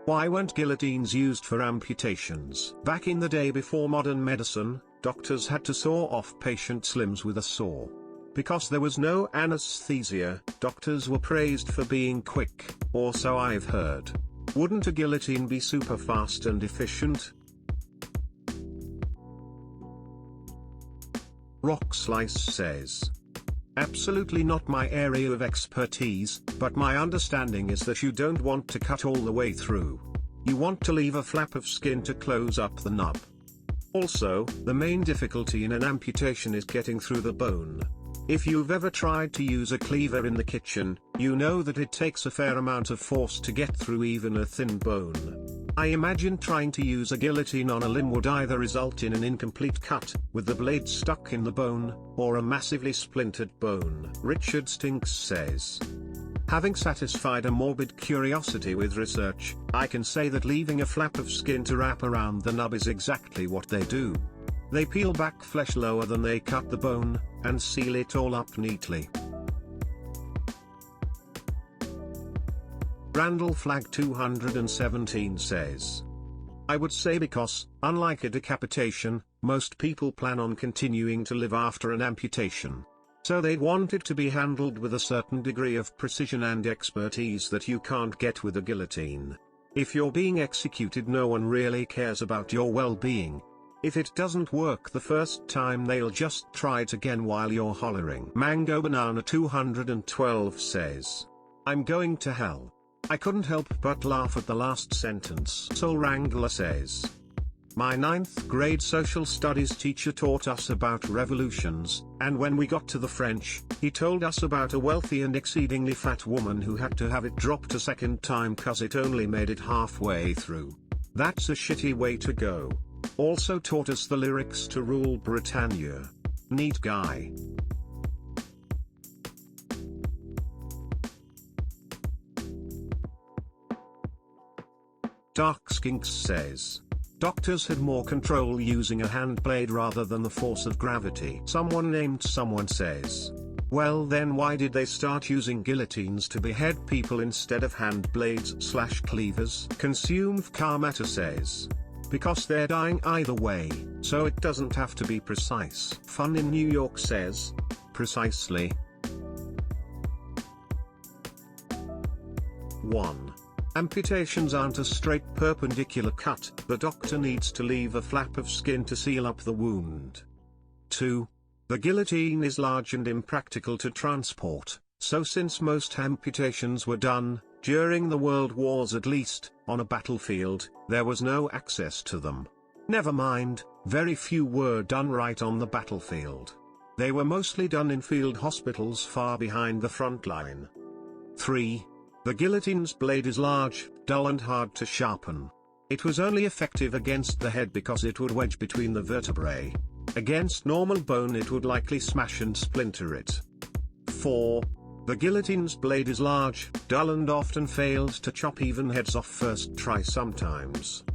Why weren't guillotines used for amputations? Back in the day before modern medicine, doctors had to saw off patients' limbs with a saw. Because there was no anesthesia, doctors were praised for being quick, or so I've heard. Wouldn't a guillotine be super fast and efficient? Rock Slice says, absolutely not my area of expertise, but my understanding is that you don't want to cut all the way through. You want to leave a flap of skin to close up the nub. Also, the main difficulty in an amputation is getting through the bone. If you've ever tried to use a cleaver in the kitchen, you know that it takes a fair amount of force to get through even a thin bone. I imagine trying to use a guillotine on a limb would either result in an incomplete cut, with the blade stuck in the bone, or a massively splintered bone. Richard Stinks says, having satisfied a morbid curiosity with research, I can say that leaving a flap of skin to wrap around the nub is exactly what they do. They peel back flesh lower than they cut the bone, and seal it all up neatly. Randall Flag 217 says, I would say because, unlike a decapitation, most people plan on continuing to live after an amputation. So they'd want it to be handled with a certain degree of precision and expertise that you can't get with a guillotine. If you're being executed, no one really cares about your well-being. If it doesn't work the first time, they'll just try it again while you're hollering. Mango Banana 212 says, I'm going to hell. I couldn't help but laugh at the last sentence. Soul Wrangler says, my 9th grade social studies teacher taught us about revolutions, and when we got to the French, he told us about a wealthy and exceedingly fat woman who had to have it dropped a second time cause it only made it halfway through. That's a shitty way to go. Also taught us the lyrics to Rule Britannia. Neat guy. Dark Skinks says, doctors had more control using a hand blade rather than the force of gravity. Someone named Someone says, well then why did they start using guillotines to behead people instead of hand blades/cleavers? Consumed Karmata says, because they're dying either way, so it doesn't have to be precise. Fun in New York says, precisely. 1. Amputations aren't a straight perpendicular cut, the doctor needs to leave a flap of skin to seal up the wound. 2. The guillotine is large and impractical to transport, so since most amputations were done, during the World Wars at least, on a battlefield, there was no access to them. Never mind, very few were done right on the battlefield. They were mostly done in field hospitals far behind the front line. 3. The guillotine's blade is large, dull and hard to sharpen. It was only effective against the head because it would wedge between the vertebrae. Against normal bone it would likely smash and splinter it. 4. The guillotine's blade is large, dull and often fails to chop even heads off first try sometimes.